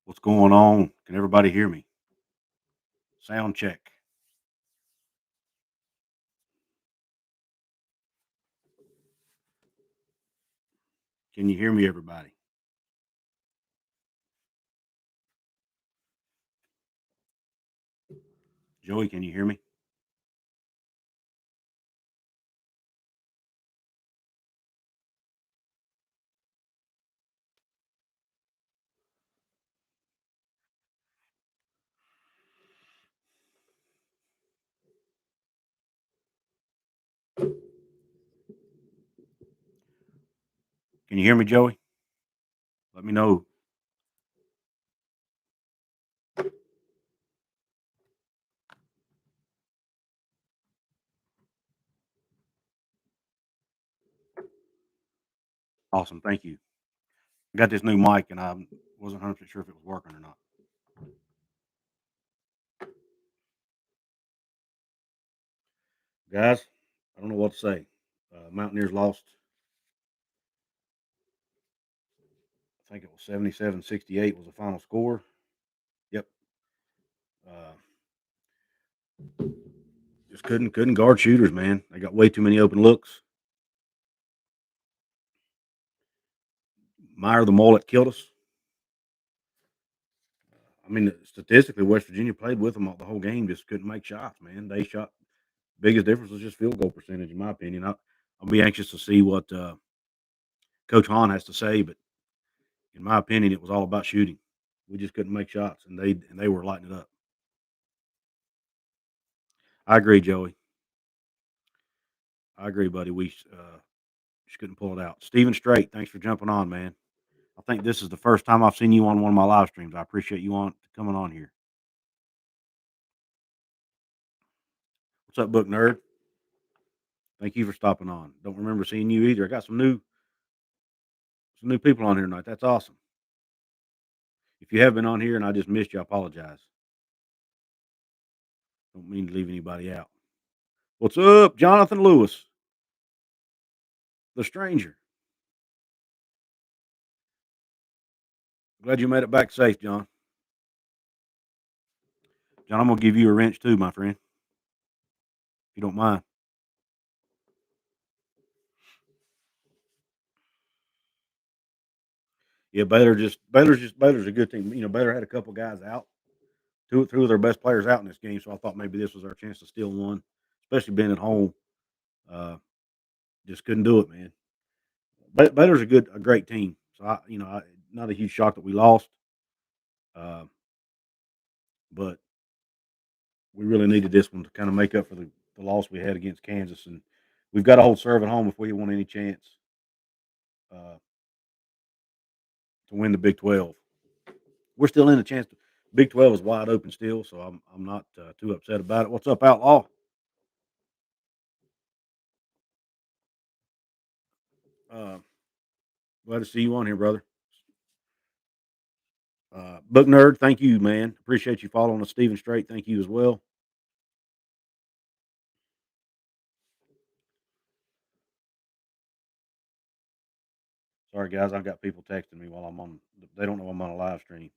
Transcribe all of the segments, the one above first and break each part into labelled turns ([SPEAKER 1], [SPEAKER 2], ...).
[SPEAKER 1] What's going on? Can everybody hear me? Sound check. Can you hear me, everybody? Joey, can you hear me? Can you hear me, Joey? Let me know. Awesome. Thank you. I got this new mic and I wasn't 100% sure if it was working or not. Guys, I don't know what to say. Mountaineers lost. I think it was 77-68 was the final score. Yep. Uh, just couldn't guard shooters, man. They got way too many open looks. Meyer the mullet killed us. I mean, statistically, West Virginia played with them the whole game, just couldn't make shots, man. They shot. Biggest difference was just field goal percentage, in my opinion. I'll be anxious to see what Coach Hahn has to say, but in my opinion, it was all about shooting. We just couldn't make shots, and they were lighting it up. I agree, Joey. I agree, buddy. We just couldn't pull it out. Steven Strait, thanks for jumping on, man. I think this is the first time I've seen you on one of my live streams. I appreciate you on coming on here. What's up, book nerd? Thank you for stopping on. Don't remember seeing you either. I got some new people on here tonight. That's awesome. If you have been on here and I just missed you, I apologize. Don't mean to leave anybody out. What's up, Jonathan Lewis, the stranger? Glad you made it back safe, John. John, I'm gonna give you a wrench too, my friend, if you don't mind. Yeah, Baylor's a good team. You know, Baylor had a couple guys out, two of their best players out in this game, so I thought maybe this was our chance to steal one, especially being at home. Uh, just couldn't do it, man. Baylor's a great team. So not a huge shock that we lost, uh, but we really needed this one to kind of make up for the loss we had against Kansas, and we've got to hold serve at home if we want any chance uh, to win the Big 12. We're still in the chance. Big 12 is wide open still, so I'm not too upset about it. What's up, Outlaw? Uh, Glad to see you on here, brother. Book nerd, thank you, man. Appreciate you following us, Stephen Strait. Thank you as well. Sorry, guys, I've got people texting me while I'm on. They don't know I'm on a live stream.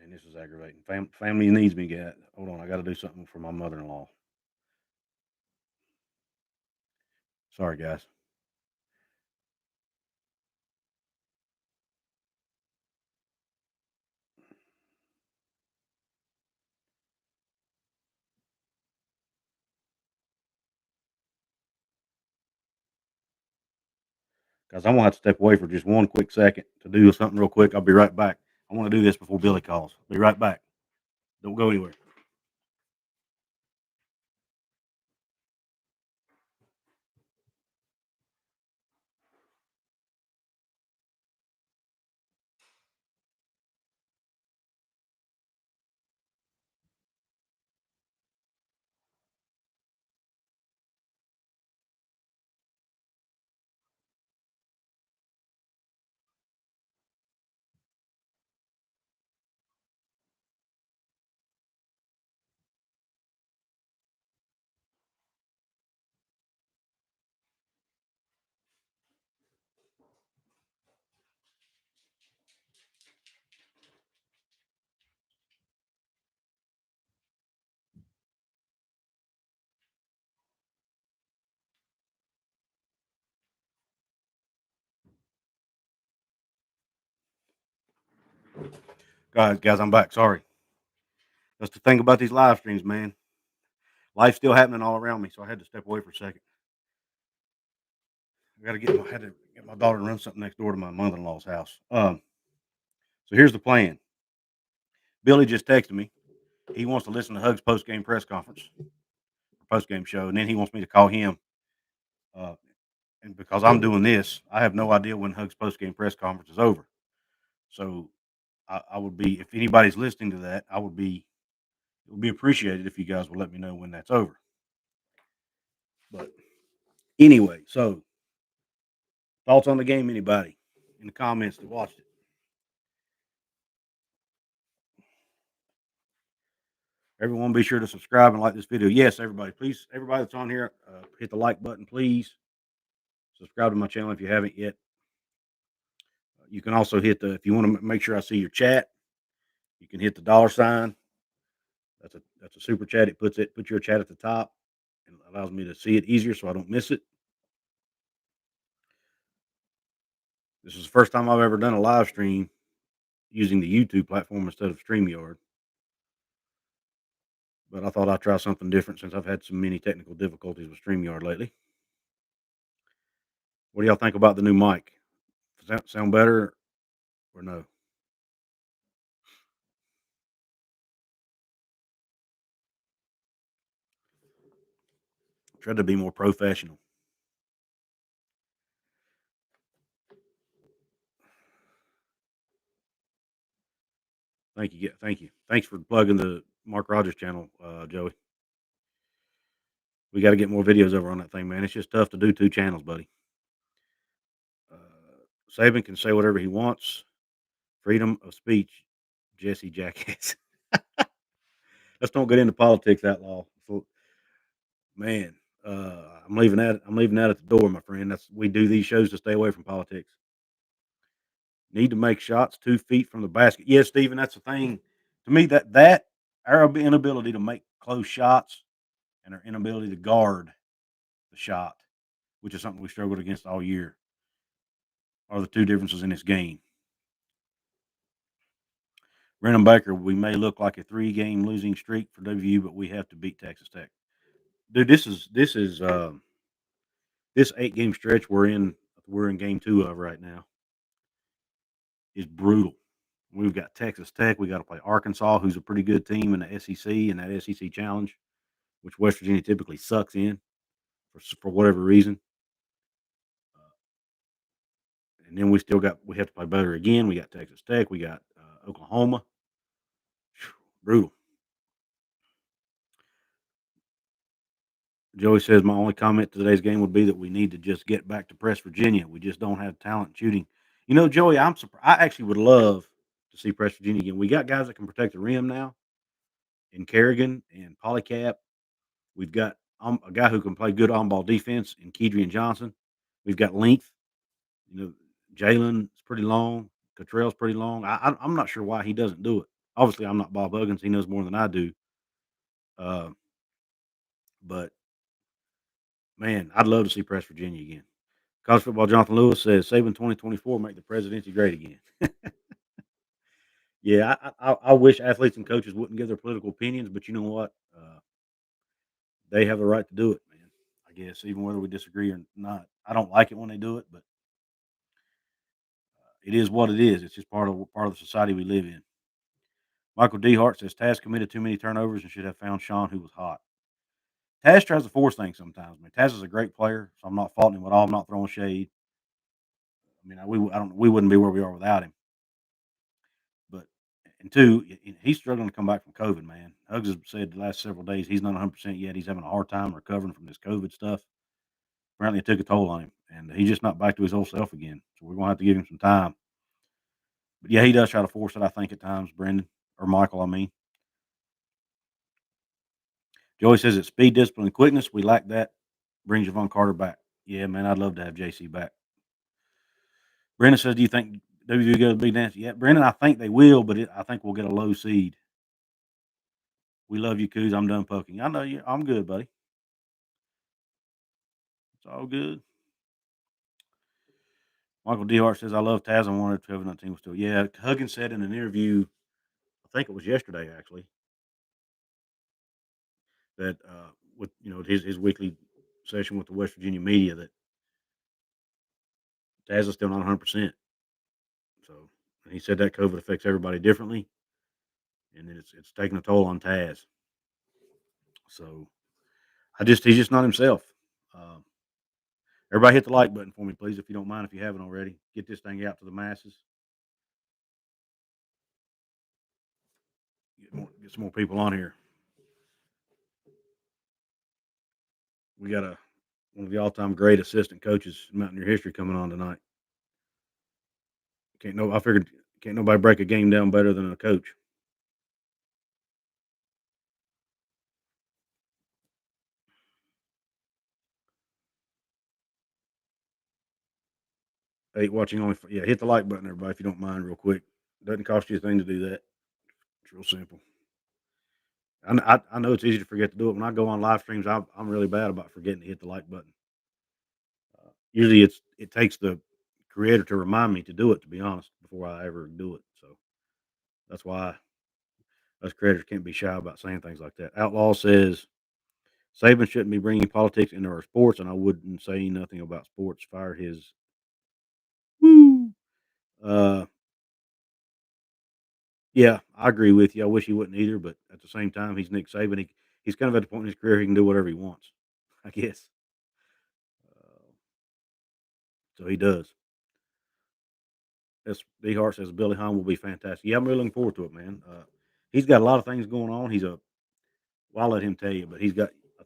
[SPEAKER 1] And this is aggravating. Family needs me. Hold on, I got to do something for my mother-in-law. Sorry, guys. Guys, I'm gonna have to step away for just one quick second to do something real quick. I'll be right back. I want to do this before Billy calls. Be right back. Don't go anywhere. Guys, I'm back. Sorry. That's the thing about these live streams, man. Life's still happening all around me, so I had to step away for a second. Had to get my daughter to run something next door to my mother-in-law's house. So here's the plan. Billy just texted me. He wants to listen to Hug's post-game press conference, post-game show, and then he wants me to call him. And because I'm doing this, I have no idea when Hug's post-game press conference is over. So I would be, if anybody's listening to that, it would be appreciated if you guys would let me know when that's over. But anyway, so thoughts on the game, anybody in the comments that watched it? Everyone be sure to subscribe and like this video. Yes, everybody, please, everybody that's on here, hit the like button, please. Subscribe to my channel if you haven't yet. You can also hit if you want to make sure I see your chat, you can hit the $sign. That's a super chat. It puts your chat at the top and allows me to see it easier so I don't miss it. This is the first time I've ever done a live stream using the YouTube platform instead of StreamYard. But I thought I'd try something different since I've had so many technical difficulties with StreamYard lately. What do y'all think about the new mic? Does that sound better or no? Try to be more professional. Thank you. Thank you. Thanks for plugging the Mark Rogers channel, Joey. We got to get more videos over on that thing, man. It's just tough to do 2 channels, buddy. Saban can say whatever he wants. Freedom of speech, Jesse Jackass. Let's don't get into politics, outlaw. So, man, I'm leaving that. I'm leaving that at the door, my friend. We do these shows to stay away from politics. Need to make shots 2 feet from the basket. Yeah, Stephen, that's the thing. To me, that our inability to make close shots and our inability to guard the shot, which is something we struggled against all year, are the 2 differences in this game. Brennan Baker, we may look like a 3-game losing streak for WVU, but we have to beat Texas Tech. Dude, this 8-game stretch we're in game 2 of right now is brutal. We've got Texas Tech. We got to play Arkansas, who's a pretty good team in the SEC and that SEC challenge, which West Virginia typically sucks in for whatever reason. And then we have to play Baylor again. We got Texas Tech. We got Oklahoma. Brutal. Joey says my only comment to today's game would be that we need to just get back to press Virginia. We just don't have talent shooting. You know, Joey, I'm surprised. I actually would love to see press Virginia again. We got guys that can protect the rim now, in Kerrigan and Polycap. We've got a guy who can play good on-ball defense in Kedrian Johnson. We've got length. You know, Jalen's pretty long. Cottrell's pretty long. I'm not sure why he doesn't do it. Obviously, I'm not Bob Huggins. He knows more than I do. But man, I'd love to see press Virginia again. College football, Jonathan Lewis says, Saban 2024 make the presidency great again. Yeah, I wish athletes and coaches wouldn't give their political opinions, but you know what? They have the right to do it, man. I guess even whether we disagree or not. I don't like it when they do it, but it is what it is. It's just part of the society we live in. Michael D. Hart says Taz committed too many turnovers and should have found Sean, who was hot. Taz tries to force things sometimes. I mean, Taz is a great player, so I'm not faulting him at all. I'm not throwing shade. I mean, we wouldn't be where we are without him. But and 2, he's struggling to come back from COVID, man. Hugs has said the last several days he's not 100% yet. He's having a hard time recovering from this COVID stuff. Apparently, it took a toll on him, and he's just not back to his old self again. So we're gonna have to give him some time. But yeah, he does try to force it, I think, at times, Brendan or Michael. I mean, Joey says it's speed, discipline, and quickness. We lack that. Bring Javon Carter back. Yeah, man, I'd love to have JC back. Brendan says, do you think WVU goes to big dance? Yeah, Brendan, I think they will, but I think we'll get a low seed. We love you, Coos. I'm done poking. I know you. I'm good, buddy. It's all good. Michael D. Hart says, I love Taz. I wanted 2019 was still. Yeah, Huggins said in an interview think it was yesterday actually, that with his weekly session with the West Virginia media, that Taz is still not 100%. So, and he said that COVID affects everybody differently, and then it's taking a toll on Taz. So he's just not himself. Uh, Everybody hit the like button for me, please, if you don't mind, if you haven't already. Get this thing out to the masses. Get some more people on here. We got one of the all-time great assistant coaches in Mountaineer history coming on tonight. I figured can't nobody break a game down better than a coach. Hey, watching only. Yeah, hit the like button, everybody, if you don't mind, real quick. Doesn't cost you a thing to do that. It's real simple. I know it's easy to forget to do it. When I go on live streams, I'm really bad about forgetting to hit the like button. Usually, it takes the creator to remind me to do it. To be honest, before I ever do it, so that's why us creators can't be shy about saying things like that. Outlaw says Saban shouldn't be bringing politics into our sports, and I wouldn't say nothing about sports. Fire his. Woo. Uh, yeah, I agree with you. I wish he wouldn't either, but at the same time, he's Nick Saban. He's kind of at the point in his career he can do whatever he wants, I guess. Uh, so he does. B. Hart says Billy Hahn will be fantastic. Yeah, I'm really looking forward to it, man. He's got a lot of things going on. Well, I'll let him tell you, but I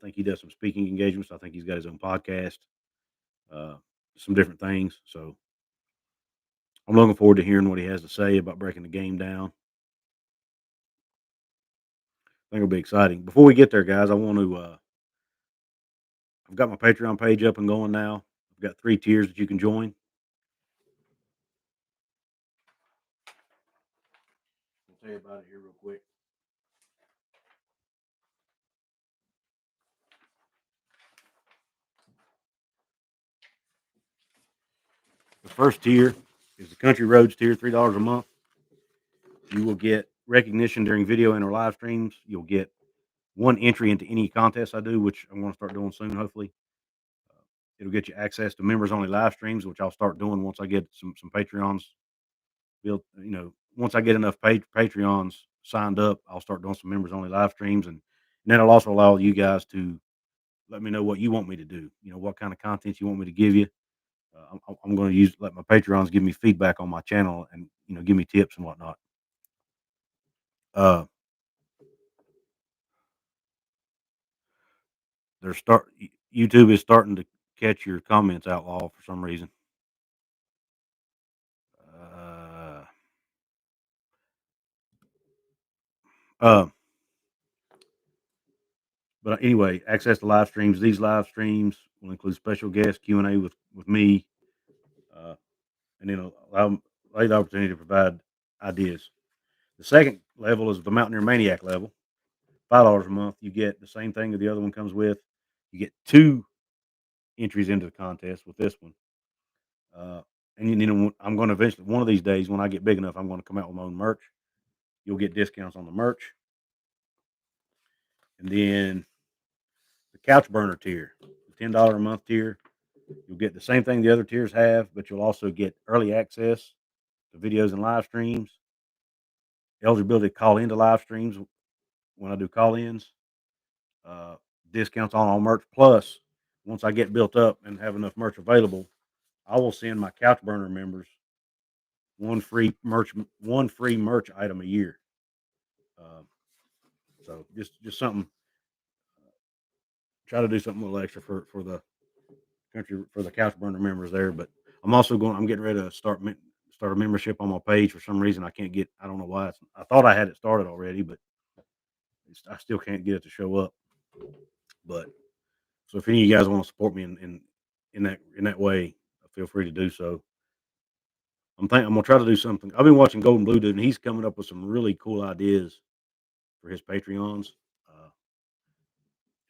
[SPEAKER 1] think he does some speaking engagements. I think he's got his own podcast, uh, some different things. So I'm looking forward to hearing what he has to say about breaking the game down. I think it'll be exciting. Before we get there, guys, I want to. I've got my Patreon page up and going now. I've got 3 tiers that you can join. I'll tell you about it here real quick. The first tier is the Country Roads tier, $3 a month. You will get recognition during video and or live streams. You'll get 1 entry into any contest I do, which I'm going to start doing soon, hopefully. It'll get you access to members only live streams, which I'll start doing once I get some Patreons built. Once I get enough Patreons signed up, I'll start doing some members only live streams, and that'll also allow you guys to let me know what you want me to do. What kind of content you want me to give you. I'm going to let my Patreons give me feedback on my channel and give me tips and whatnot. Uh, YouTube is starting to catch your comments, Outlaw, for some reason. Uh, uh, but anyway, access to live streams. These live streams will include special guest Q&A with me, and then allow the opportunity to provide ideas. The second level is the Mountaineer Maniac level, $5 a month. You get the same thing that the other one comes with. You get 2 entries into the contest with this one. And I'm going to eventually, one of these days, when I get big enough, I'm going to come out with my own merch. You'll get discounts on the merch. And then the Couch Burner tier, the $10 a month tier, you'll get the same thing the other tiers have, but you'll also get early access to videos and live streams, eligibility to call into live streams when I do call-ins, uh, discounts on all merch. Plus, once I get built up and have enough merch available, I will send my Couch Burner members one free merch item a year. Uh, so just something. Try to do something a little extra for the Couch Burner members there. But I'm getting ready to start a membership on my page. For some reason, I can't get. I don't know why. I thought I had it started already, but I still can't get it to show up. But so if any of you guys want to support me in that way, feel free to do so. I'm gonna try to do something. I've been watching Golden Blue Dude, and he's coming up with some really cool ideas for his Patreons. Uh,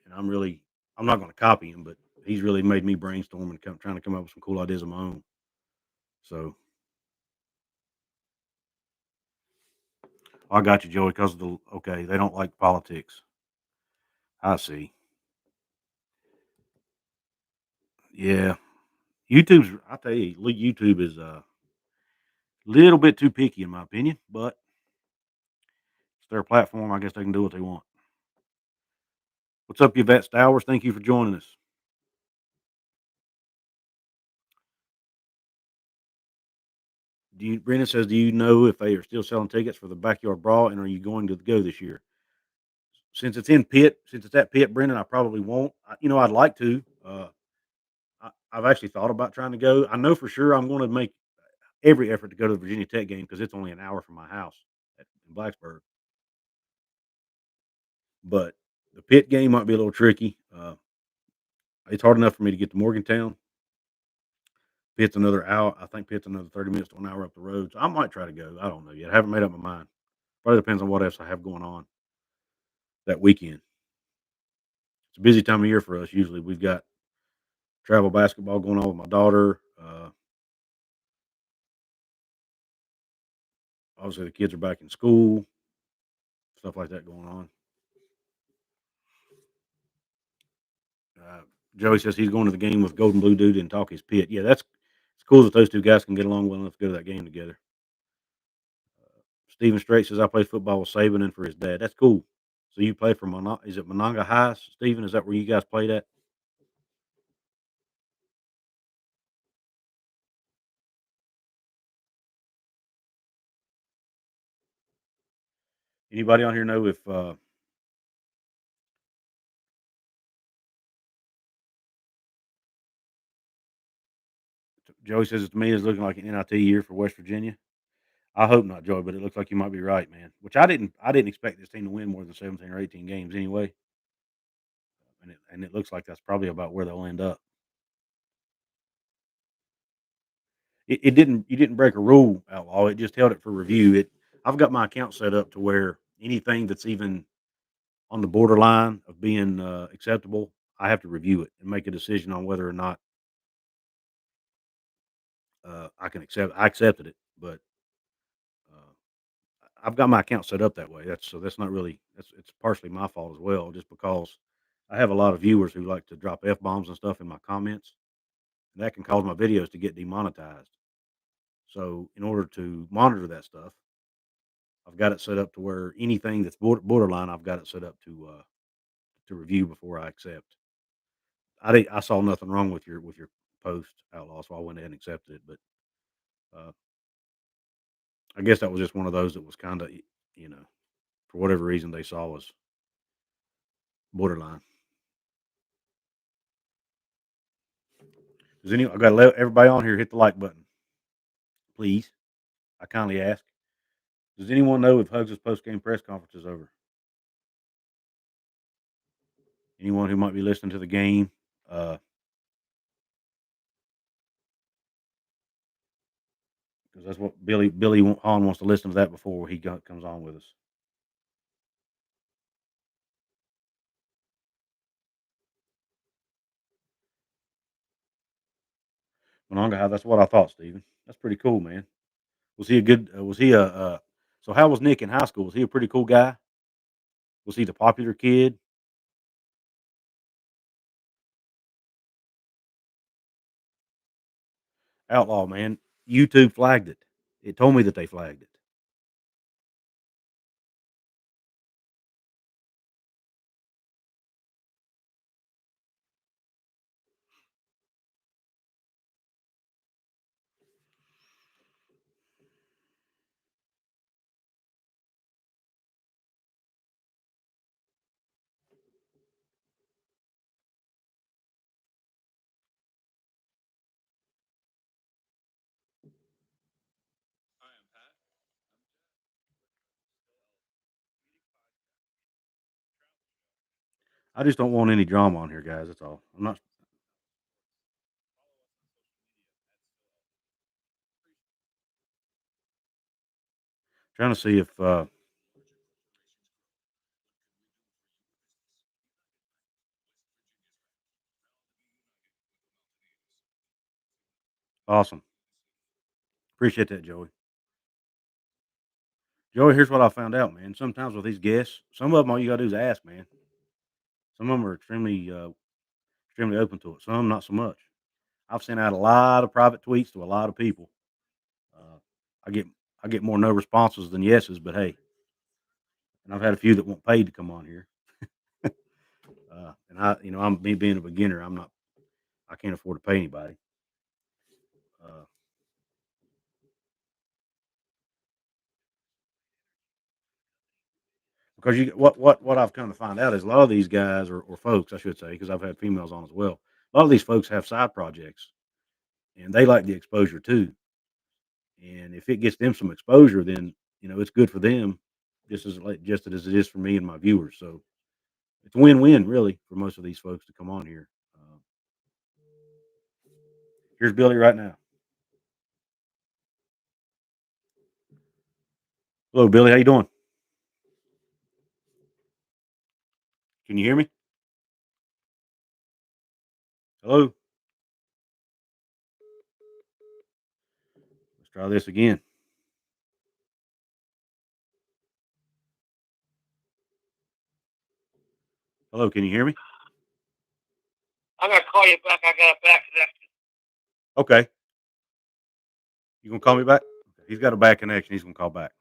[SPEAKER 1] and I'm not going to copy him, but he's really made me brainstorm and trying to come up with some cool ideas of my own. So, I got you, Joey, because they don't like politics. I see. Yeah. I tell you, YouTube is a little bit too picky in my opinion, but it's their platform. I guess they can do what they want. What's up, Yvette Stowers? Thank you for joining us. Brendan says, do you know if they are still selling tickets for the backyard brawl, and are you going to go this year? Since it's at Pitt, Brendan, I probably won't. I'd like to. I've actually thought about trying to go. I know for sure I'm going to make every effort to go to the Virginia Tech game because it's only an hour from my house in Blacksburg. But the Pitt game might be a little tricky. It's hard enough for me to get to Morgantown. Pitt's another hour. I think Pitt's another 30 minutes to an hour up the road. So I might try to go. I don't know yet. I haven't made up my mind. Probably depends on what else I have going on that weekend. It's a busy time of year for us. Usually we've got travel basketball going on with my daughter. Obviously, the kids are back in school, stuff like that going on. Uh, Joey says he's going to the game with Golden Blue Dude and talk his pit. Yeah, that's it's cool that those two guys can get along well enough to go to that game together. Stephen Strait says I played football with Saban and for his dad. That's cool. So you played for Is it Monongah High, Stephen? Is that where you guys played at? Anybody on here know if Joey says to me it's looking like an NIT year for West Virginia? I hope not, Joey, but it looks like you might be right, man. Which I didn't expect this team to win more than 17 or 18 games anyway. And it looks like that's probably about where they'll end up. It didn't you didn't break a rule, Outlaw. It just held it for review. I've got my account set up to where anything that's even on the borderline of being acceptable, I have to review it and make a decision on whether or not I can accept. I accepted it, but uh, I've got my account set up that way. That's not really it's partially my fault as well, just because I have a lot of viewers who like to drop f bombs and stuff in my comments, and that can cause my videos to get demonetized. So in order to monitor that stuff, I've got it set up to where anything that's borderline, I've got it set up to review before I accept. I saw nothing wrong with your post, Outlaw, so I went ahead and accepted it. But uh, I guess that was just one of those that was kind of, for whatever reason they saw was borderline. I got to let everybody on here hit the like button, please. I kindly ask. Does anyone know if Hugs' post game press conference is over? Anyone who might be listening to the game, because that's what Billy Hahn wants to listen to that before comes on with us. Monongahela, that's what I thought, Steven. That's pretty cool, man. Was he a good? Was he a? So how was Nick in high school? Was he a pretty cool guy? Was he the popular kid? Outlaw, man. YouTube flagged it. It told me that they flagged it. I just don't want any drama on here, guys. That's all. I'm not trying to see if. Awesome. Appreciate that, Joey. Joey, here's what I found out, man. Sometimes with these guests, some of them all you gotta do is ask, man. Some of them are extremely open to it. Some not so much. I've sent out a lot of private tweets to a lot of people. Uh, I get I get more no responses than yeses, but hey, and I've had a few that want paid to come on here. And I'm me being a beginner. I can't afford to pay anybody. Uh, because what I've come to find out is a lot of these guys or folks, I should say, because I've had females on as well. A lot of these folks have side projects, and they like the exposure too. And if it gets them some exposure, then it's good for them, just as it is for me and my viewers. So it's a win-win, really, for most of these folks to come on here. Here's Billy right now. Hello, Billy. How you doing? Can you hear me? Hello. Let's try this again. Hello. Can you hear me?
[SPEAKER 2] I'm gonna call you back. I got a back connection.
[SPEAKER 1] Okay. You gonna call me back? He's got a bad connection. He's gonna call back.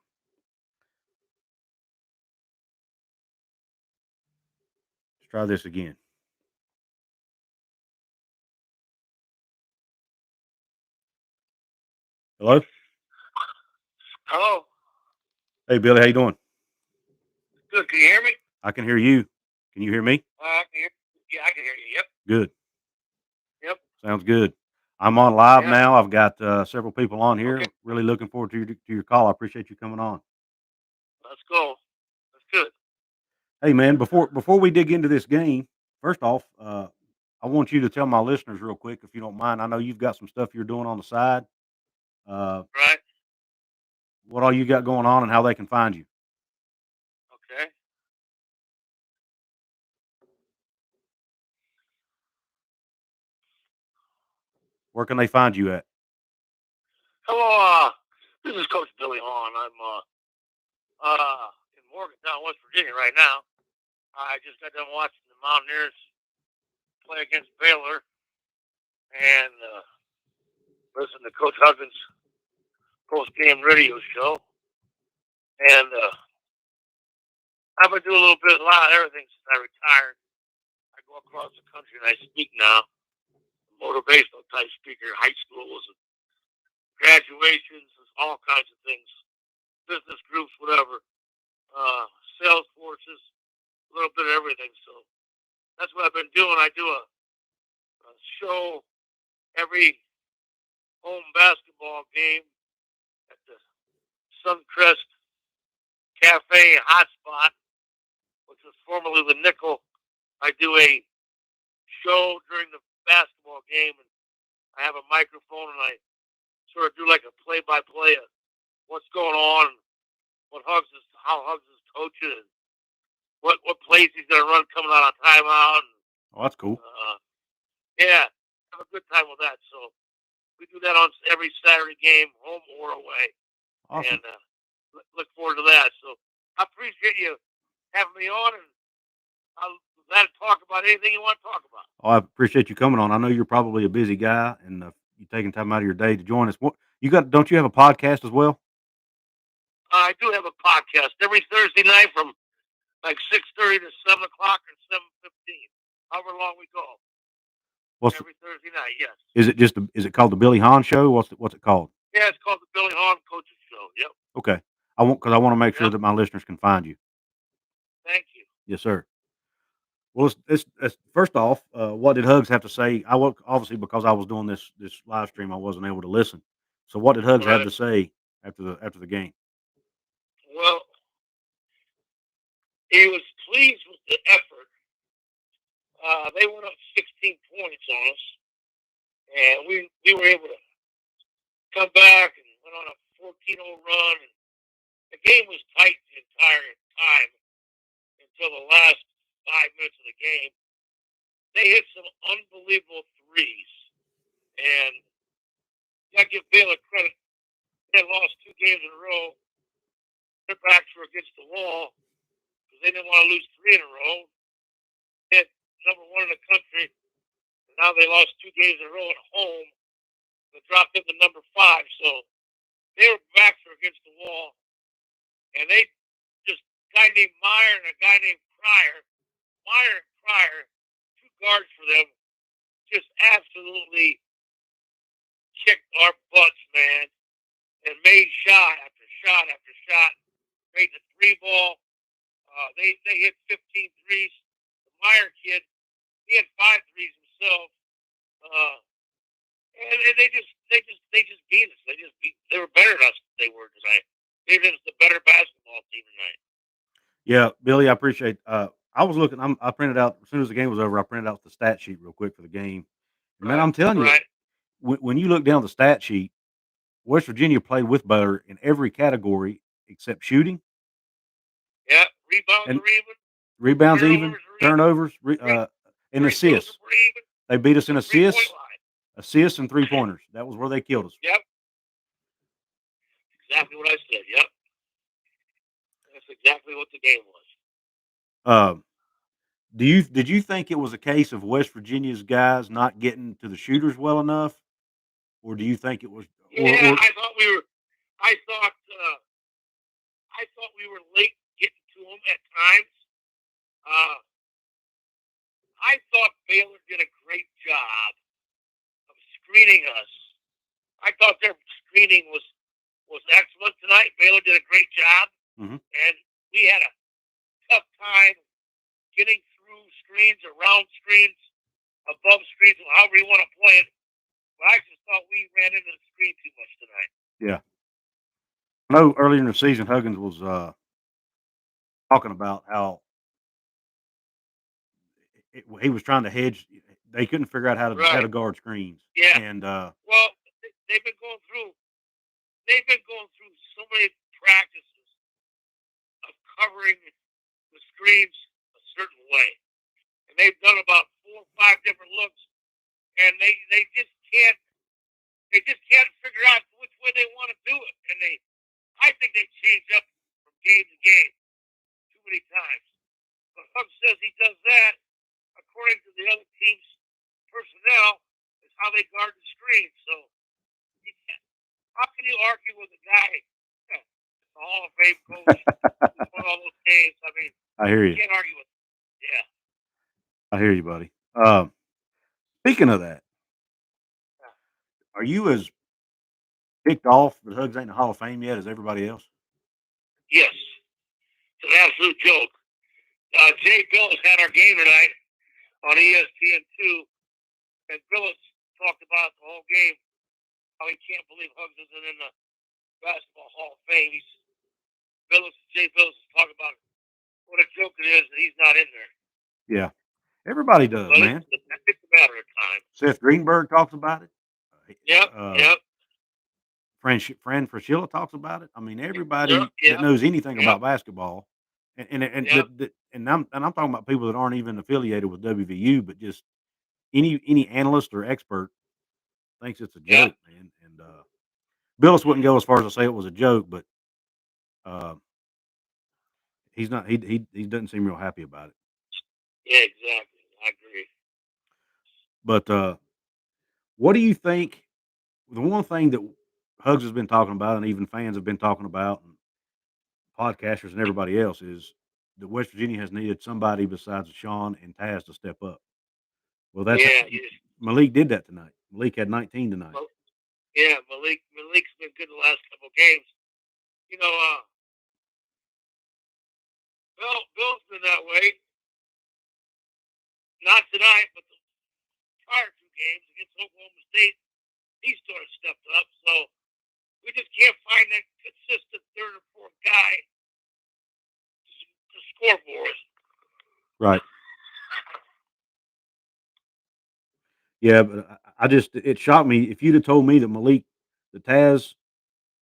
[SPEAKER 1] Let's try this again. Hello.
[SPEAKER 2] Hello.
[SPEAKER 1] Hey, Billy. How you doing?
[SPEAKER 2] Good. Can you hear me?
[SPEAKER 1] I can hear you. Can you hear me?
[SPEAKER 2] I can hear. Yeah, I can hear you. Yep.
[SPEAKER 1] Good.
[SPEAKER 2] Yep.
[SPEAKER 1] Sounds good. I'm on live
[SPEAKER 2] Yeah.
[SPEAKER 1] now. I've got several people on here.
[SPEAKER 2] Okay.
[SPEAKER 1] Really looking forward to your call. I appreciate you coming on.
[SPEAKER 2] Let's go. That's good.
[SPEAKER 1] Hey, man, before we dig into this game, first off, I want you to tell my listeners real quick, if you don't mind. I know you've got some stuff you're doing on the side. Uh,
[SPEAKER 2] Right.
[SPEAKER 1] what all you got going on and how they can find you?
[SPEAKER 2] Okay.
[SPEAKER 1] Where can they find you at?
[SPEAKER 2] Hello. This is Coach Billy Hahn. I'm in Morgantown, West Virginia right now. I just got done watching the Mountaineers play against Baylor and listen to Coach Huggins' post-game radio show. And I've been doing a lot of everything since I retired. I go across the country and I speak now. Motivational type speaker, high schools, and graduations, all kinds of things, business groups, whatever, sales forces, a little bit of everything. So that's what I've been doing. I do a show every home basketball game at the Suncrest Cafe Hotspot, which was formerly the Nickel. I do a show during the basketball game, and I have a microphone, and I sort of do like a play-by-play of what's going on, how Hugs is coaching, and what plays he's going to run coming out on timeout. And,
[SPEAKER 1] Oh, that's cool.
[SPEAKER 2] yeah, have a good time with that. So we do that on every Saturday game, home or away.
[SPEAKER 1] Awesome.
[SPEAKER 2] And look forward to that. So I appreciate you having me on, and I'm glad to talk about anything you want to talk about.
[SPEAKER 1] Oh, I appreciate you coming on. I know you're probably a busy guy, and you taking time out of your day to join us. What you got? Don't you have a podcast as well?
[SPEAKER 2] I do have a podcast every Thursday night from like 6:30 to 7 o'clock or 7:15, however long we go. Every Thursday night, yes.
[SPEAKER 1] Is it called the Billy Hahn Show? What's it called?
[SPEAKER 2] Yeah, it's called the Billy Hahn Coaches Show. Yep.
[SPEAKER 1] Okay. I want to make sure that my listeners can find you.
[SPEAKER 2] Thank you.
[SPEAKER 1] Yes, sir. Well, it's first off, what did Hugs have to say? Obviously because I was doing this live stream, I wasn't able to listen. So what did Hugs have to say after the game?
[SPEAKER 2] Well, he was pleased with the effort. They went up 16 points on us, and we were able to come back and went on a 14-0 run. And the game was tight the entire time until the last 5 minutes of the game. They hit some unbelievable threes, and I give Baylor credit. They lost 2 games in a row, their backs were against the wall because they didn't want to lose 3 in a row. Hit #1 in the country. And now they lost 2 games in a row at home. They dropped them to #5. So their backs were against the wall. And they just, a guy named Meyer and a guy named Pryor, Meyer and Pryor, 2 guards for them, just absolutely kicked our butts, man, and made shot after shot after shot. Made the 3 ball. They hit 15 threes. The Meyer kid, he had 5 threes himself. And they just beat us. They were better than us than they were tonight. They were just the better basketball team tonight.
[SPEAKER 1] Yeah, Billy, I appreciate. I was looking. I printed out as soon as the game was over. I printed out the stat sheet real quick for the game. And man, I'm telling you, when you look down the stat sheet, West Virginia played with Baylor in every category except shooting.
[SPEAKER 2] Yeah, rebounds are even.
[SPEAKER 1] Rebounds even, turnovers, and assists. They beat us in assists, and 3-pointers. That was where they killed us.
[SPEAKER 2] Yep. Exactly what I said. Yep. That's exactly what the game was.
[SPEAKER 1] Did you think it was a case of West Virginia's guys not getting to the shooters well enough, or do you think it was?
[SPEAKER 2] Yeah, I thought we were. I thought we were late getting to them at times. I thought Baylor did a great job of screening us. I thought their screening was excellent tonight. Baylor did a great job, and we had a tough time getting through screens, around screens, above screens, however you want to play it. But I just thought we ran into the screen too much tonight.
[SPEAKER 1] Yeah. I know earlier in the season, Huggins was talking about how he was trying to hedge. They couldn't figure out how to guard screens.
[SPEAKER 2] Yeah.
[SPEAKER 1] And
[SPEAKER 2] well, they've been going through so many practices of covering the screens a certain way, and they've done about 4 or 5 different looks, and they just can't figure out which way they want to do it. And I think they change up from game to game too many times. But Hug says he does that according to the other team's personnel is how they guard the screen. So how can you argue with a guy, the Hall of Fame coach, who's won all those games? I mean,
[SPEAKER 1] I hear you.
[SPEAKER 2] You can't argue with it. Yeah.
[SPEAKER 1] I hear you, buddy. Speaking of that, are you as ticked off that Hugs ain't in the Hall of Fame yet as everybody else?
[SPEAKER 2] Yes. It's an absolute joke. Jay Billis had our game tonight on ESPN2, and Billis talked about the whole game, how he can't believe Hugs isn't in the Basketball Hall of Fame. Jay Billis is talking about what a joke it is that he's not in there.
[SPEAKER 1] Yeah. Everybody does,
[SPEAKER 2] but
[SPEAKER 1] man.
[SPEAKER 2] It's a matter of time.
[SPEAKER 1] Seth Greenberg talks about it.
[SPEAKER 2] Yep.
[SPEAKER 1] Fran Fraschilla talks about it. I mean, everybody that knows anything about basketball, and I'm talking about people that aren't even affiliated with WVU, but just any analyst or expert thinks it's a joke, man. And Billis wouldn't go as far as to say it was a joke, but he's not. He doesn't seem real happy about it.
[SPEAKER 2] Yeah, exactly. I agree.
[SPEAKER 1] But what do you think? The one thing that Hugs has been talking about, and even fans have been talking about, and podcasters and everybody else, is that West Virginia has needed somebody besides Sean and Taz to step up. Well, Malik did that tonight. Malik had 19 tonight.
[SPEAKER 2] Yeah, Malik's been good the last couple of games. You know, Bill's been that way. Not tonight, but the prior 2 games against Oklahoma State, he sort of stepped up. So we just can't find that consistent 3rd or 4th guy to score for us.
[SPEAKER 1] Right. Yeah, but it shocked me. If you'd have told me that the Taz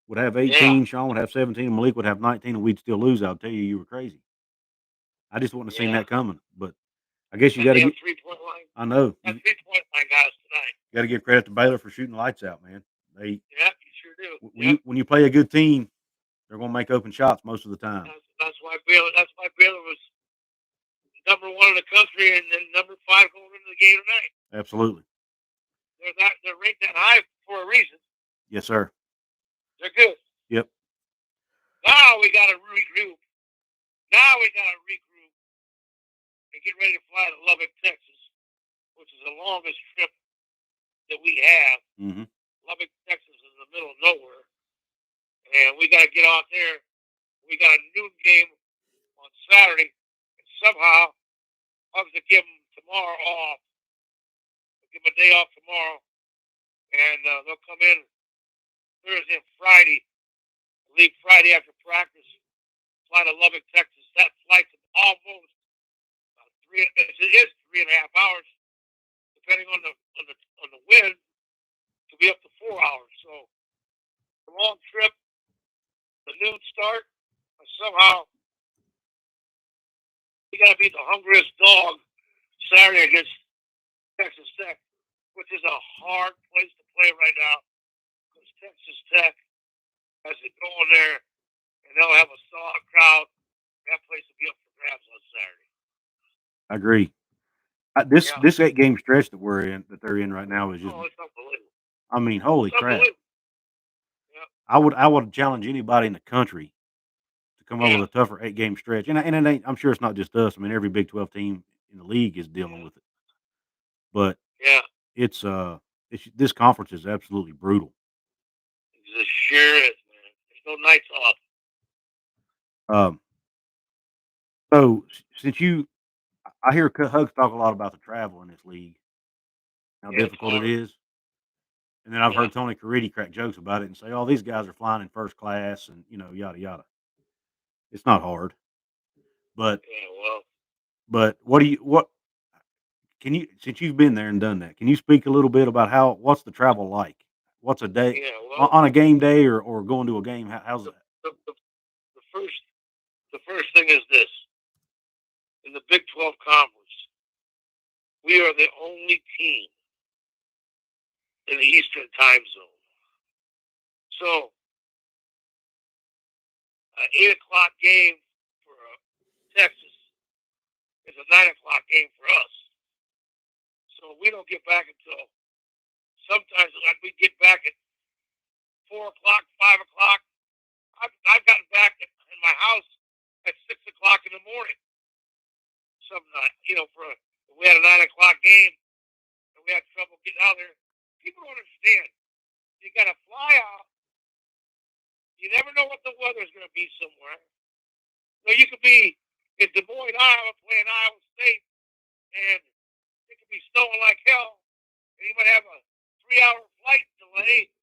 [SPEAKER 1] would have 18, Sean would have 17, and Malik would have 19, and we'd still lose, I'll tell you were crazy. I just wouldn't have seen that coming. But I guess you got to get
[SPEAKER 2] 3-point line.
[SPEAKER 1] I know.
[SPEAKER 2] That 3-point line guys tonight.
[SPEAKER 1] You got to give credit to Baylor for shooting lights out, man.
[SPEAKER 2] You sure do.
[SPEAKER 1] When you play a good team, They're going to make open shots most of the time.
[SPEAKER 2] That's why Baylor was number 1 in the country and then number 5 going into the game tonight.
[SPEAKER 1] Absolutely.
[SPEAKER 2] They're ranked that high for a reason.
[SPEAKER 1] Yes, sir.
[SPEAKER 2] They're good.
[SPEAKER 1] Yep.
[SPEAKER 2] Now we got to regroup. And get ready to fly to Lubbock, Texas, which is the longest trip that we have.
[SPEAKER 1] Mm-hmm.
[SPEAKER 2] Lubbock, Texas is in the middle of nowhere. And we got to get out there. We got a noon game on Saturday. And somehow, I'm going to give them tomorrow off. I'll give them a day off tomorrow. And they'll come in Thursday and Friday. Leave Friday after practice. Fly to Lubbock, Texas. That flight's almost it is 3.5 hours, depending on the wind. To be up to 4 hours. So a long trip. The noon start. Somehow we got to beat the hungriest dog Saturday against Texas Tech, which is a hard place to play right now because Texas Tech has it going there, and they'll have a solid crowd. That place will be up for grabs on Saturday.
[SPEAKER 1] I agree. This 8-game stretch that they're in right now is just.
[SPEAKER 2] It's unbelievable.
[SPEAKER 1] I mean, holy crap!
[SPEAKER 2] Yeah.
[SPEAKER 1] I would challenge anybody in the country to come up with a tougher 8-game stretch, and it ain't. I'm sure it's not just us. I mean, every Big 12 team in the league is dealing with it. But it's this conference is absolutely brutal.
[SPEAKER 2] It sure is, man. There's no nights off.
[SPEAKER 1] So since I hear Hugs talk a lot about the travel in this league, how difficult it is. And then I've heard Tony Caridi crack jokes about it and say, "Oh, these guys are flying in first class," and yada yada. It's not hard, but what can you, since you've been there and done that, can you speak a little bit about what's the travel like? What's a day on a game day or going to a game? How's that?
[SPEAKER 2] The first thing is this: in the Big 12 conference, we are the only team in the Eastern time zone. So, an 8 o'clock game for Texas is a 9 o'clock game for us. So we don't get back until sometimes we get back at 4 o'clock, 5 o'clock. I've gotten back in my house at 6 o'clock in the morning. We had a 9 o'clock game and we had trouble getting out there. People don't understand. You got to fly out. You never know what the weather's going to be somewhere. You could be in Des Moines, Iowa, playing Iowa State, and it could be snowing like hell, and you might have a 3-hour flight delay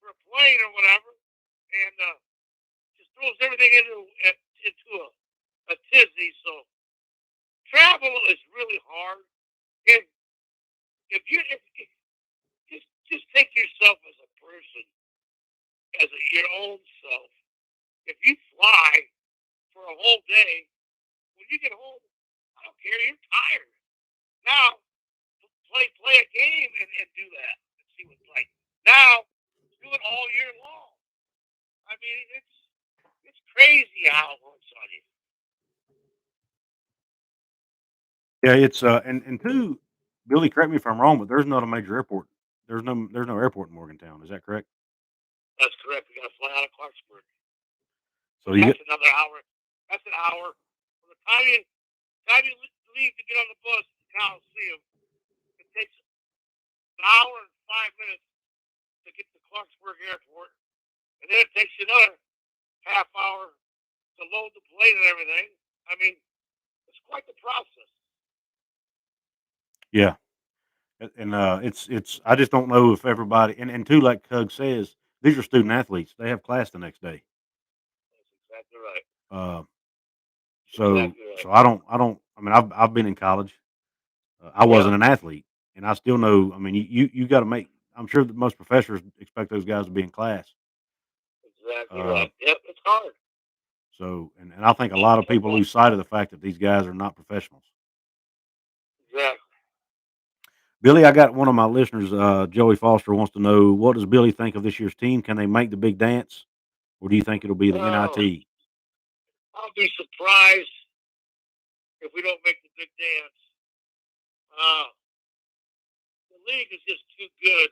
[SPEAKER 2] for a plane or whatever, and just throws everything into a tizzy. So travel is really hard, and if just take yourself as a person, as your own self. If you fly for a whole day, when you get home, I don't care, you're tired. Now, play a game and do that and see what it's like. Now, do it all year long. I mean, it's crazy how it works on you.
[SPEAKER 1] Yeah, it's and two, Billy, correct me if I'm wrong, but there's not a major airport. There's no airport in Morgantown. Is that correct?
[SPEAKER 2] That's correct. We got to fly out of Clarksburg.
[SPEAKER 1] So
[SPEAKER 2] that's another hour. That's an hour. From the time you leave to get on the bus to the Coliseum, it takes an hour and 5 minutes to get to Clarksburg Airport, and then it takes you another half hour to load the plane and everything. I mean, it's quite the process.
[SPEAKER 1] Yeah. And it's I just don't know if everybody and two, like Hug says, these are student athletes. They have class the next day.
[SPEAKER 2] That's exactly right.
[SPEAKER 1] So I don't. I mean, I've been in college. I wasn't an athlete, and I still know. I mean, you got to make. I'm sure that most professors expect those guys to be in class.
[SPEAKER 2] Exactly right. Yep, it's hard.
[SPEAKER 1] So, and I think a lot of people lose sight of the fact that these guys are not professionals.
[SPEAKER 2] Exactly.
[SPEAKER 1] Billy, I got one of my listeners, Joey Foster, wants to know, what does Billy think of this year's team? Can they make the big dance? or do you think it'll be the NIT?
[SPEAKER 2] I'll be surprised if we don't make the big dance. The league is just too good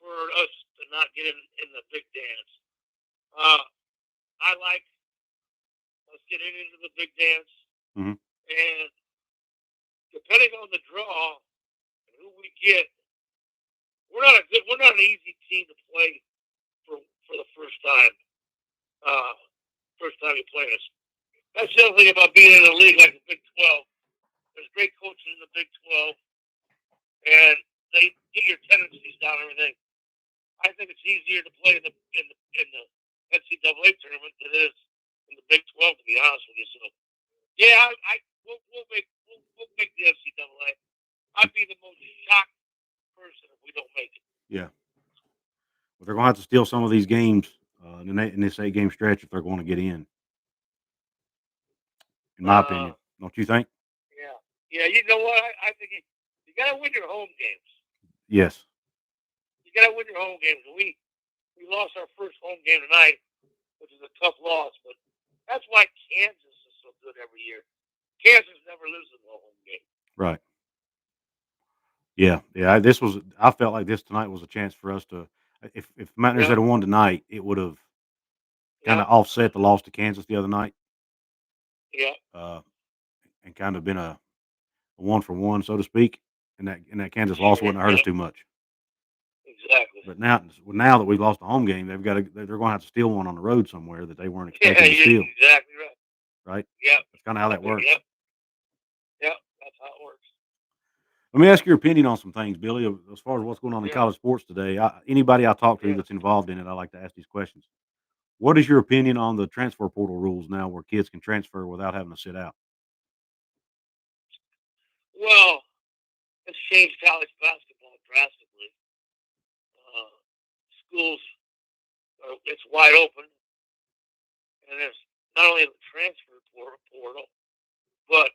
[SPEAKER 2] for us to not get in the big dance. I like us getting into the big dance, and depending on the draw and who we get, we're not an easy team to play for the first time. First time you play us. That's the other thing about being in a league like the Big 12. There's great coaches in the Big 12, and they get your tendencies down and everything. I think it's easier to play in the NCAA tournament than it is in the Big 12, to be honest with you. So, yeah, we'll make the NCAA. I'd be the most shocked person if we don't make it.
[SPEAKER 1] Yeah. Well, they're going to have to steal some of these games in this 8-game stretch if they're going to get in my opinion. Don't you think?
[SPEAKER 2] Yeah. Yeah, you know what? I think you got to win your home games.
[SPEAKER 1] Yes.
[SPEAKER 2] You got to win your home games. We lost our first home game tonight, which is a tough loss, but that's why Kansas is so good every year. Kansas never loses a home game.
[SPEAKER 1] Right. Yeah. I felt like this tonight was a chance for us to, if Mountaineers had won tonight, it would have kind of offset the loss to Kansas the other night.
[SPEAKER 2] Yeah.
[SPEAKER 1] And kind of been a 1-for-1, so to speak. And that Kansas loss wouldn't hurt us too much.
[SPEAKER 2] Exactly.
[SPEAKER 1] But now that we've lost a home game, they're going to have to steal one on the road somewhere that they weren't expecting to steal.
[SPEAKER 2] Exactly right.
[SPEAKER 1] Right?
[SPEAKER 2] Yeah.
[SPEAKER 1] That's kind of how that works.
[SPEAKER 2] Yep. Yep. That's how it works.
[SPEAKER 1] Let me ask your opinion on some things, Billy, as far as what's going on in college sports today. Anybody I talk to that's involved in it, I like to ask these questions. What is your opinion on the transfer portal rules now where kids can transfer without having to sit out?
[SPEAKER 2] Well, it's changed college basketball drastically. Schools, it's wide open. And there's not only the transfer portal, but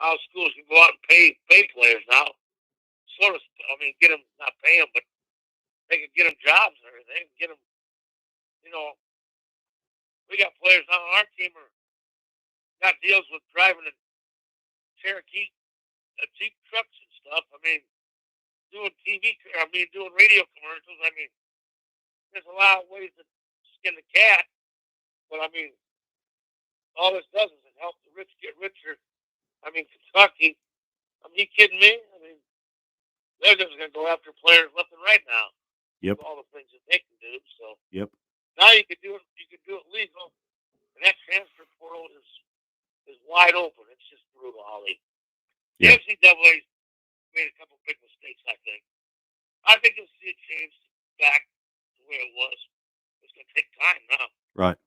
[SPEAKER 2] how schools can go out and pay players now. Sort of, get them, not pay them, but they can get them jobs and everything. Get them, we got players on our team who got deals with driving a Cherokee Jeep trucks and stuff. Doing doing radio commercials. There's a lot of ways to skin the cat, but all this does is it helps the rich get richer. Kentucky, you kidding me? They're just going to go after players left and right now.
[SPEAKER 1] Yep.
[SPEAKER 2] All the things that they can do. So.
[SPEAKER 1] Yep.
[SPEAKER 2] Now you can do it. You can do it legal, and that transfer portal is wide open. It's just brutal, Holly. The NCAA made a couple big mistakes. I think you'll see it change back the way it was. It's going to take time now.
[SPEAKER 1] Right.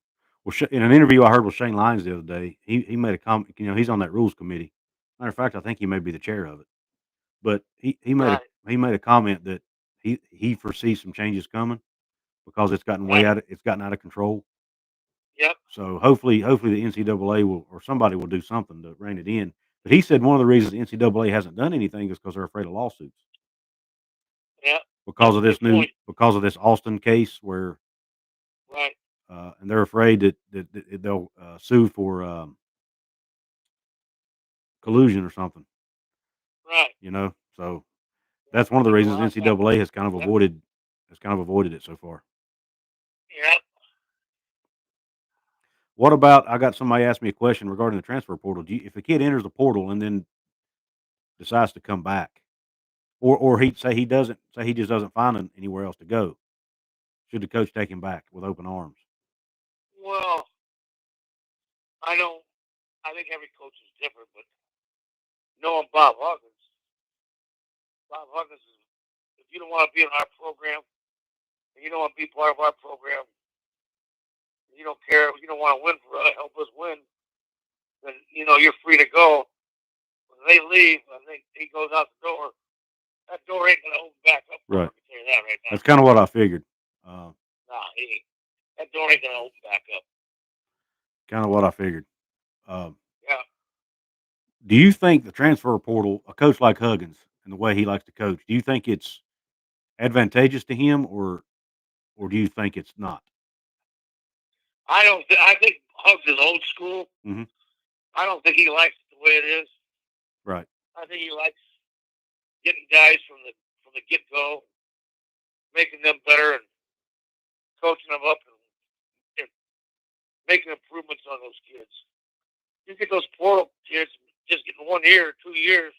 [SPEAKER 1] Well, in an interview I heard with Shane Lyons the other day, he made a comment. He's on that rules committee. Matter of fact, I think he may be the chair of it. But he made a comment that he foresees some changes coming because it's gotten out of control.
[SPEAKER 2] Yep.
[SPEAKER 1] So hopefully the NCAA will, or somebody will do something to rein it in. But he said one of the reasons the NCAA hasn't done anything is because they're afraid of lawsuits.
[SPEAKER 2] Yeah.
[SPEAKER 1] Because of this Austin case where.
[SPEAKER 2] Right.
[SPEAKER 1] And they're afraid that they'll sue for collusion or something.
[SPEAKER 2] Right.
[SPEAKER 1] So that's one of the reasons NCAA has kind of avoided it so far.
[SPEAKER 2] Yeah.
[SPEAKER 1] What about? I got somebody asked me a question regarding the transfer portal. If a kid enters the portal and then decides to come back, or he just doesn't find anywhere else to go, should the coach take him back with open arms?
[SPEAKER 2] Well, I think every coach is different, but knowing Bob Huggins is, if you don't want to be in our program, and you don't want to be part of our program, you don't care, you don't want to win for us, help us win, then you're free to go. When they leave, I think he goes out the door. That door ain't gonna open back up.
[SPEAKER 1] Right.
[SPEAKER 2] I can tell you that right now.
[SPEAKER 1] That's kind of what I figured.
[SPEAKER 2] That door ain't gonna open back up.
[SPEAKER 1] Kind of what I figured.
[SPEAKER 2] Yeah.
[SPEAKER 1] Do you think the transfer portal, a coach like Huggins and the way he likes to coach, do you think it's advantageous to him or or do you think it's not?
[SPEAKER 2] I don't. I think Hugs is old school.
[SPEAKER 1] Mm-hmm.
[SPEAKER 2] I don't think he likes it the way it is.
[SPEAKER 1] Right.
[SPEAKER 2] I think he likes getting guys from the get go, making them better, and coaching them up, and making improvements on those kids. You get those portal kids just getting 1 year, 2 years.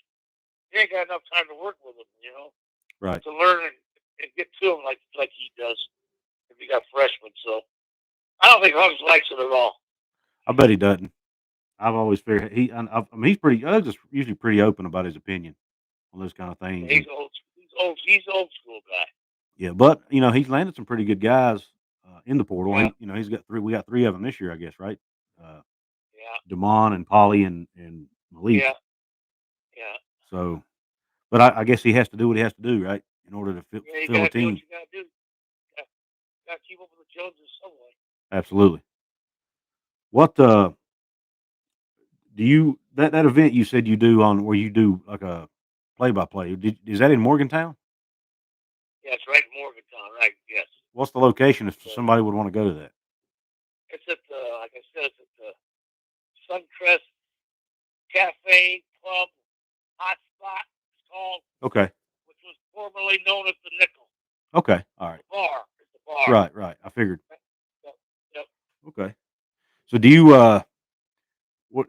[SPEAKER 2] You ain't got enough time to work with them,
[SPEAKER 1] Right.
[SPEAKER 2] to learn and get to them like he does if you got freshmen. So I don't think Hugs likes it at all.
[SPEAKER 1] I bet he doesn't. I've always figured I mean, he's pretty. Hugs is usually pretty open about his opinion on those kind of things.
[SPEAKER 2] He's old. He's old school guy.
[SPEAKER 1] Yeah, but he's landed some pretty good guys in the portal.
[SPEAKER 2] Yeah.
[SPEAKER 1] He's got three. We got three of them this year, I guess, right?
[SPEAKER 2] Yeah.
[SPEAKER 1] Damon and Polly and Malik.
[SPEAKER 2] Yeah. Yeah.
[SPEAKER 1] So, but I guess he has to do what he has to do, right, in order to fill a team.
[SPEAKER 2] Do what you gotta do. Got to keep up with the Joneses some way.
[SPEAKER 1] Absolutely. What do you that event you said you do on where you do like a play-by-play? Is that in Morgantown?
[SPEAKER 2] Yeah, it's right in Morgantown, right? Yes.
[SPEAKER 1] What's the location if somebody would want to go to that?
[SPEAKER 2] It's at the, like I said, it's at the Suncrest Cafe Club Hot Spot. It's called.
[SPEAKER 1] Okay.
[SPEAKER 2] Which was formerly known as the Nickel.
[SPEAKER 1] Okay. All right.
[SPEAKER 2] The bar. It's the bar.
[SPEAKER 1] Right. I figured.
[SPEAKER 2] Yep.
[SPEAKER 1] Okay. So do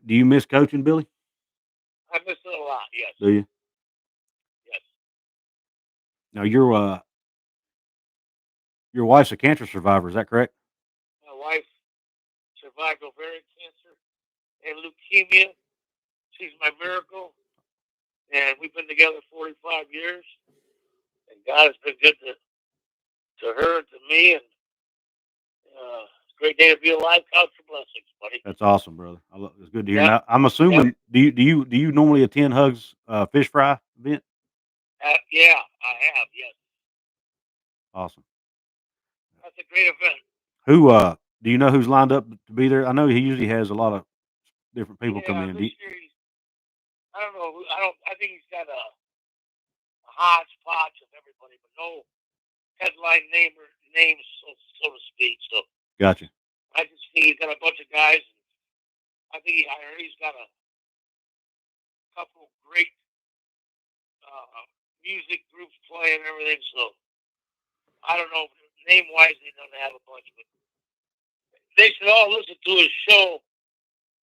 [SPEAKER 1] you miss coaching, Billy?
[SPEAKER 2] I miss it a lot. Yes.
[SPEAKER 1] Do you?
[SPEAKER 2] Yes.
[SPEAKER 1] Now your wife's a cancer survivor. Is that correct?
[SPEAKER 2] My wife survived ovarian cancer and leukemia. She's my miracle, and we've been together 45 years. And God has been good to her and to me, and it's a great day to be alive. Count your blessings, buddy.
[SPEAKER 1] That's awesome, brother. It's good to hear. Now, I'm assuming do you normally attend Hugs fish fry event?
[SPEAKER 2] Yeah, I have. Yes.
[SPEAKER 1] Awesome.
[SPEAKER 2] That's a great event.
[SPEAKER 1] Who do you know who's lined up to be there? I know he usually has a lot of different people come in.
[SPEAKER 2] This year I don't know. I think he's got a hodgepodge of everybody, but no headline names, so to speak. So
[SPEAKER 1] gotcha.
[SPEAKER 2] I just think he's got a bunch of guys. I think he's got a couple of great music groups playing and everything. So I don't know. Name wise, he doesn't have a bunch, but they should all listen to his show.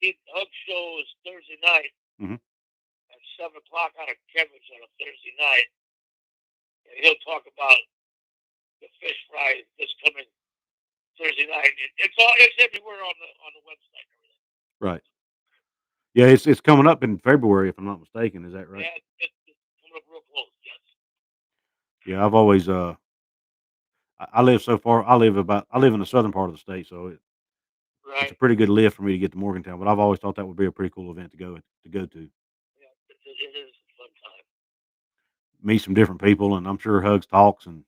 [SPEAKER 2] His Hug show is Thursday night at 7 o'clock on a Kevin's on a Thursday night, and he'll talk about the fish fry this coming Thursday night. It's everywhere on the website and everything.
[SPEAKER 1] Right. Yeah, it's coming up in February, if I'm not mistaken. Is that right?
[SPEAKER 2] Yeah, it's coming up real close. Yes.
[SPEAKER 1] Yeah, I've always I live so far. I live in the southern part of the state, so it's a pretty good lift for me to get to Morgantown. But I've always thought that would be a pretty cool event to go to.
[SPEAKER 2] Yeah, it is a fun time.
[SPEAKER 1] Meet some different people, and I'm sure Hugs talks and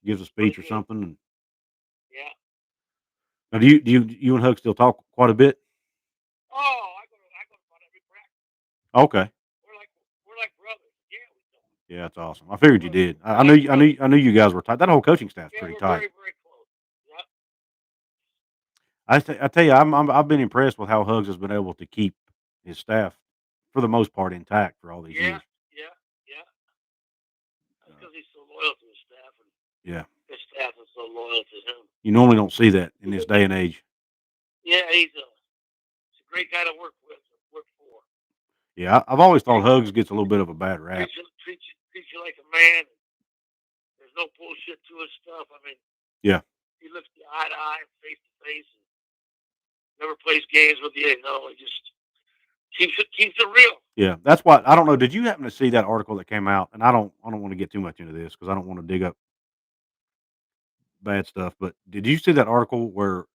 [SPEAKER 1] gives a speech or something. And
[SPEAKER 2] yeah.
[SPEAKER 1] Now, do you and Hugs still talk quite a bit?
[SPEAKER 2] Oh, I go to about every practice.
[SPEAKER 1] Okay.
[SPEAKER 2] We're like brothers. Yeah, we do.
[SPEAKER 1] Yeah, that's awesome. I figured you did. I knew you guys were tight. That whole coaching staff's pretty tight.
[SPEAKER 2] Very, very close. Yep.
[SPEAKER 1] I tell you, I've been impressed with how Hugs has been able to keep his staff, for the most part, intact for all these years.
[SPEAKER 2] Yeah. Because he's so loyal to his staff, and his staff is so loyal to him.
[SPEAKER 1] You normally don't see that in this day and age.
[SPEAKER 2] Yeah, he's a great guy to work with, work for.
[SPEAKER 1] Yeah, I've always thought Hugs gets a little bit of a bad rap.
[SPEAKER 2] Treats you like a man. There's no bullshit to his stuff. I mean, he looks you eye to eye, face to face, and never plays games with you. No, he just keeps it real.
[SPEAKER 1] Yeah, that's why I don't know. Did you happen to see that article that came out? And I don't want to get too much into this because I don't want to dig up bad stuff. But did you see that article where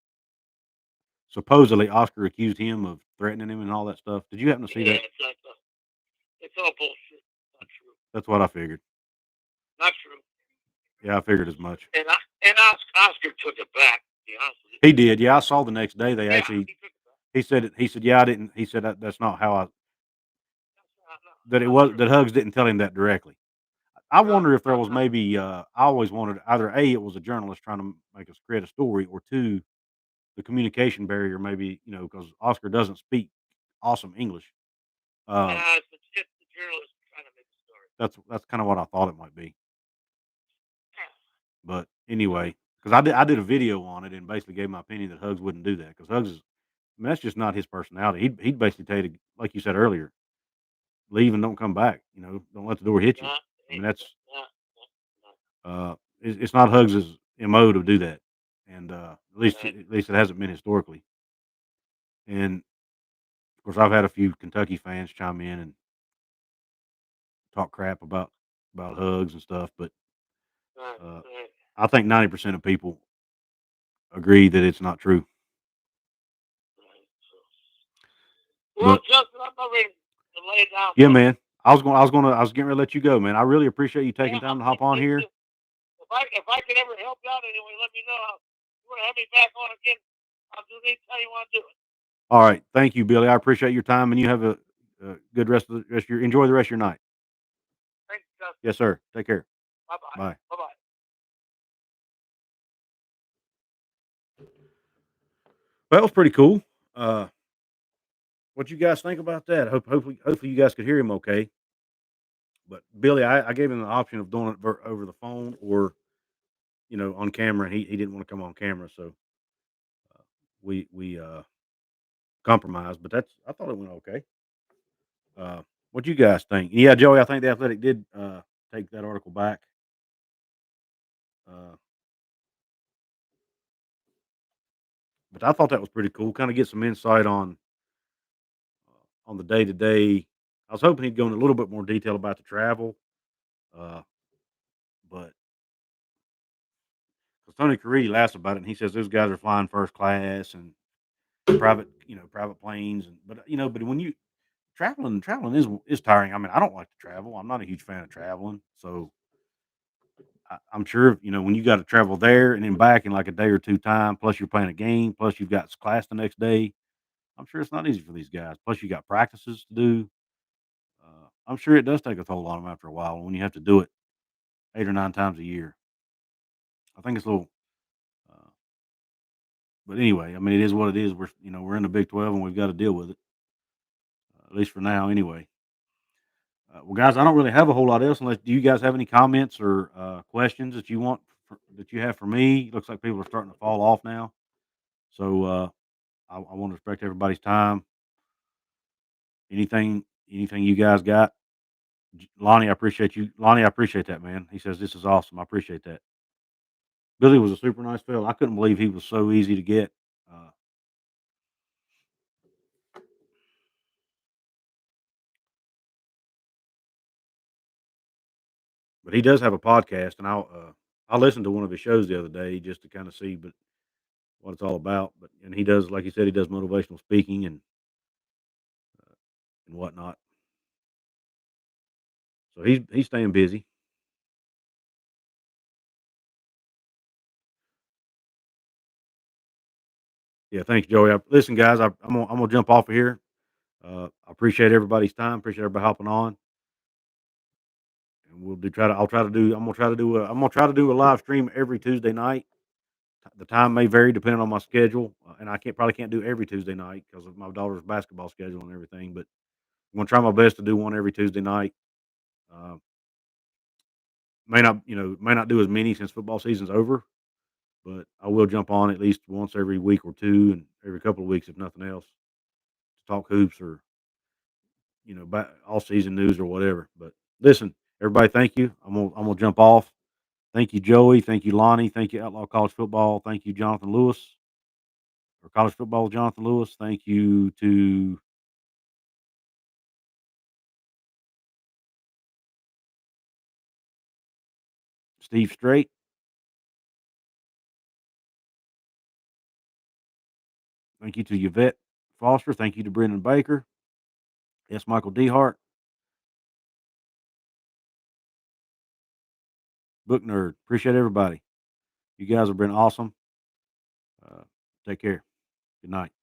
[SPEAKER 1] supposedly Oscar accused him of threatening him and all that stuff? Did you happen to see that?
[SPEAKER 2] It's all bullshit. Not true.
[SPEAKER 1] That's what I figured.
[SPEAKER 2] Not true.
[SPEAKER 1] Yeah, I figured as much.
[SPEAKER 2] And Oscar took it back. To be honest with you.
[SPEAKER 1] He did. Yeah, I saw the next day. They actually. He said it. He said, "Yeah, I didn't." He said that's not how I. That it was that Hugs didn't tell him that directly. I wonder if there was maybe, I always wondered either A, it was a journalist trying to make us create a story, or two, the communication barrier maybe, because Oscar doesn't speak awesome English. Uh,
[SPEAKER 2] It's the journalist trying to make a story.
[SPEAKER 1] that's kind of what I thought it might be. But anyway, because I did a video on it and basically gave my opinion that Hugs wouldn't do that, because Hugs is, I mean, that's just not his personality. He'd basically tell you, like you said earlier, leave and don't come back. Don't let the door hit you. I mean, that's it's not Hugs's mo to do that, and at least it hasn't been historically. And of course, I've had a few Kentucky fans chime in and talk crap about Hugs and stuff, but uh, I think 90% of people agree that it's not true.
[SPEAKER 2] Well,
[SPEAKER 1] But
[SPEAKER 2] Justin, I'm not ready to lay it down.
[SPEAKER 1] yeah, man, I was getting ready to let you go, man. I really appreciate you taking time to hop on here.
[SPEAKER 2] If I can ever help you out anyway, let me know. You want to have me back on again? I'll do anytime you want to do it.
[SPEAKER 1] All right, thank you, Billy. I appreciate your time, and you have a good rest of your enjoy the rest of your night.
[SPEAKER 2] Thanks, Justin.
[SPEAKER 1] Yes, sir. Take care.
[SPEAKER 2] Bye-bye.
[SPEAKER 1] Bye.
[SPEAKER 2] Bye-bye.
[SPEAKER 1] Well, that was pretty cool. What you guys think about that? Hopefully you guys could hear him okay. But Billy, I gave him the option of doing it over the phone or on camera. He didn't want to come on camera, so we compromised. But I thought it went okay. What you guys think? Yeah, Joey, I think the Athletic did take that article back. Uh, but I thought that was pretty cool. Kind of get some insight on the day to day. I was hoping he'd go into a little bit more detail about the travel, uh, but because Tony Caridi laughs about it, and he says those guys are flying first class and private planes, but when you traveling is tiring. I mean, I don't like to travel. I'm not a huge fan of traveling, so I'm sure when you got to travel there and then back in like a day or two time, plus you're playing a game, plus you've got class the next day. I'm sure it's not easy for these guys. Plus you got practices to do. I'm sure it does take a toll on them after a while when you have to do it 8 or 9 times a year. I think it's a little, uh, but anyway, I mean, it is what it is. We're in the Big 12 and we've got to deal with it, at least for now, anyway. Well, guys, I don't really have a whole lot else. Unless, do you guys have any comments or questions that that you have for me? Looks like people are starting to fall off now, so I want to respect everybody's time. Anything you guys got? Lonnie, I appreciate you. Lonnie, I appreciate that, man. He says this is awesome. I appreciate that. Billy was a super nice fellow. I couldn't believe he was so easy to get. Uh, but he does have a podcast, and I listened to one of his shows the other day just to kind of see, what it's all about. And he does, like he said, he does motivational speaking and whatnot. So he's staying busy. Yeah, thanks, Joey. Listen, guys, I'm gonna jump off of here. I appreciate everybody's time. Appreciate everybody hopping on, and we'll do try to. I'll try to do. I'm gonna try to do a live stream every Tuesday night. The time may vary depending on my schedule, and I probably can't do every Tuesday night because of my daughter's basketball schedule and everything. But I'm gonna try my best to do one every Tuesday night. Uh, may not do as many since football season's over, but I will jump on at least once every week or two, and every couple of weeks if nothing else, to talk hoops or all season news or whatever. But listen, everybody, thank you. I'm gonna jump off. Thank you, Joey. Thank you, Lonnie. Thank you, Outlaw College Football. Thank you, Jonathan Lewis, or College Football Jonathan Lewis. Thank you to Steve Strait. Thank you to Yvette Foster. Thank you to Brendan Baker. S. Michael Dehart. Book Nerd. Appreciate everybody. You guys have been awesome. Uh, take care. Good night.